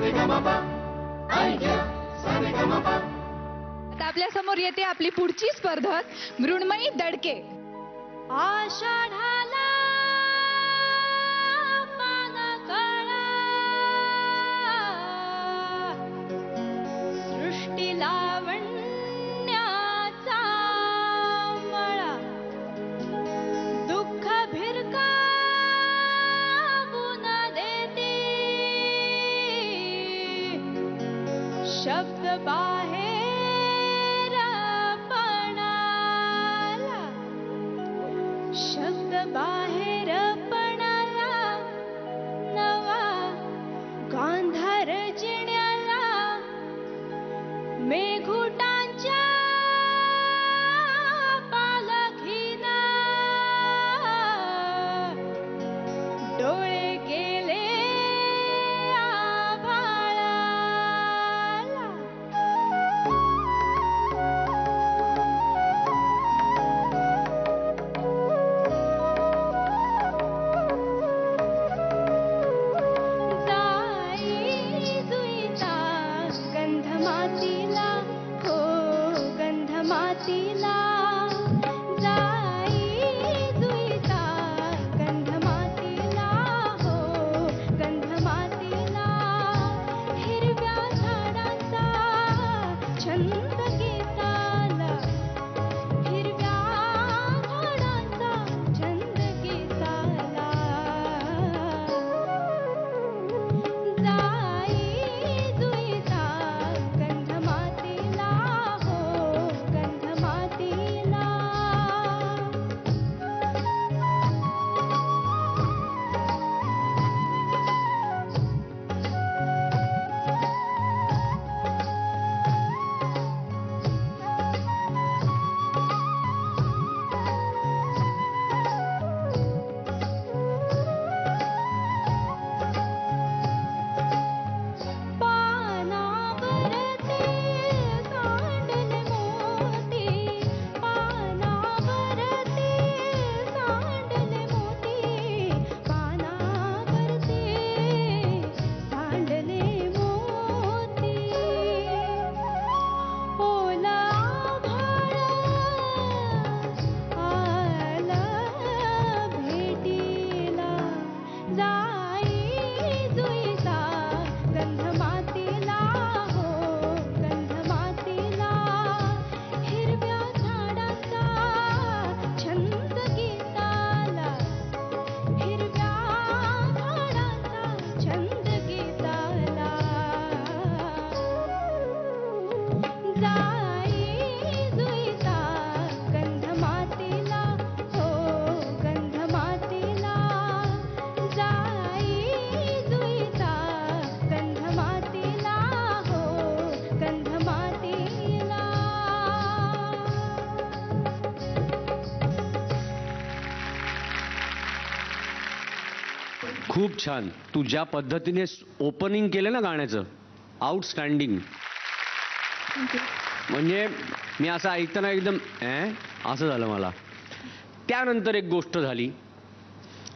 आता आपल्या समोर येते आपली पुढची स्पर्धक मृण्मयी दडके. आषाढाला पानकळा, सृष्टी लावण्याचा मळा, दुःख भिरकावून देते, शब्द बाहेर पणाला, शब्द बाहेर पणाला, नवा गांधार जिण्याला, मेघुटांच्या पालखीना डोळे गेले आभाळाला. जाई जुईचा गंध मातीला, हो गंध मातीला, जाई जुईचा गंध मातीला, हो गंध मातीला, हिरव्या झाडांचा छंद गीताला, हिरव्या झाडांचा छंद गीताला, जाई जुईचा गंध मातीला, हो गंध मातीला. पानावरती सांडले मोती, पानावरती सांडले मोती, पानावरती सांडले मोती, ओला आभाळ आलं भेटीला, जाई जुईचा गंध मातीला, हो गंध मातीला, हिरव्या झाडांचा छंद गीताला, हिरव्या झाडांचा छंद गीताला, जाई जुईचा गंध मातीला, हो गंध मातीला, जाई जुईचा गंध मातीला, हो गंध मातीला. खूप छान. तू ज्या पद्धतीने ओपनिंग केलं ना गाण्याचं, आउटस्टँडिंग. म्हणजे मी असं ऐकताना एकदम असं झालं मला. त्यानंतर एक गोष्ट झाली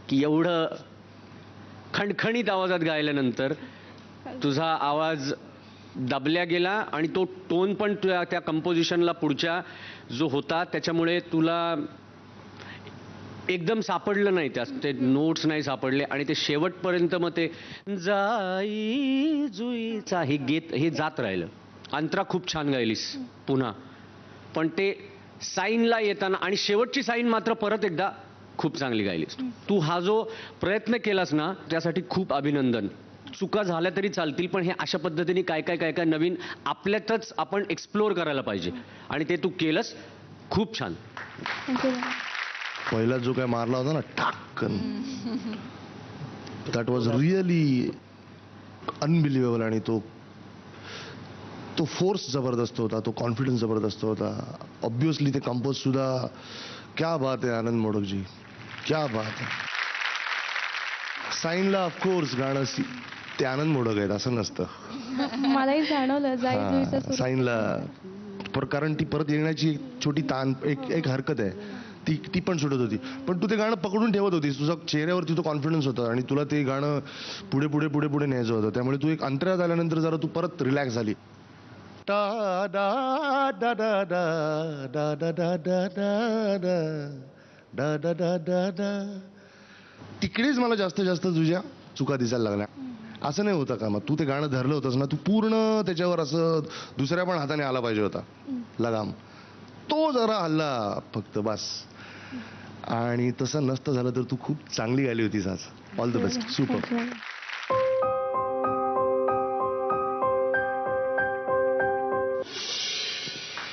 की एवढं खणखणीत आवाजात गायल्यानंतर तुझा आवाज दबल्या गेला आणि तो टोन पण तुझ्या त्या कंपोजिशनला पुढच्या जो होता त्याच्यामुळे तुला एकदम सापडलं नाही, त्यात ते नोट्स नाही सापडले आणि ते शेवटपर्यंत मग ते जाई जुईचा हे गीत हे जात राहिलं. अंतरा खूप छान गायलीस पुन्हा, पण ते साईनला येताना आणि शेवटची साईन मात्र परत एकदा खूप चांगली गायलीस. तू हा जो प्रयत्न केलास ना त्यासाठी खूप अभिनंदन. चुका झाल्या तरी चालतील, पण हे अशा पद्धतीने काय काय काय काय नवीन आपल्यातच आपण एक्सप्लोर करायला पाहिजे आणि ते तू केलंस. खूप छान. पहिला जो काय मारला होता ना ठाकन, दॅट वॉज रिअली अनबिलिव्हेबल. आणि तो फोर्स जबरदस्त होता, तो कॉन्फिडन्स जबरदस्त होता. ऑब्विसली ते कंपोज सुद्धा क्या बात आहे आनंद मोडकजी, क्या बात आहे. साईनला ऑफकोर्स गाणं ते आनंद मोडक आहेत असं नसतं. मलाही जाणवलं साईनला कारण ती परत येण्याची एक छोटी ताण एक हरकत आहे ती पण सुटत होती. पण तू ते गाणं पकडून ठेवत होतीस, तुझा चेहऱ्यावरती तो कॉन्फिडन्स होता आणि तुला ते गाणं पुढे पुढे पुढे पुढे न्यायचं होतं. त्यामुळे तू एक अंतराळात आल्यानंतर जरा तू परत रिलॅक्स झाली. टा डा डा डा डा डा डा डा डा डा डा डा डा डा डा. तिकडेच मला जास्तीत जास्त तुझ्या चुका दिसायला लागल्या. असं नाही होतं का? मग तू ते गाणं धरलं होतंस ना, तू पूर्ण त्याच्यावर असं दुसऱ्या पण हाताने आला पाहिजे होता लगाम. तो जरा हल्ला फक्त बस. आणि तसं नसतं झालं तर तू खूप चांगली गायली होतीस आज. All the best. सुपर.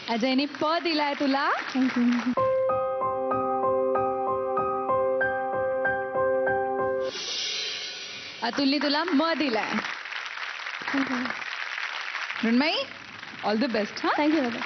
अजयने प दिलाय तुला. अतुलने तुला म दिलाय. Mrunmayi, all the best. हा, थँक्यू दादा.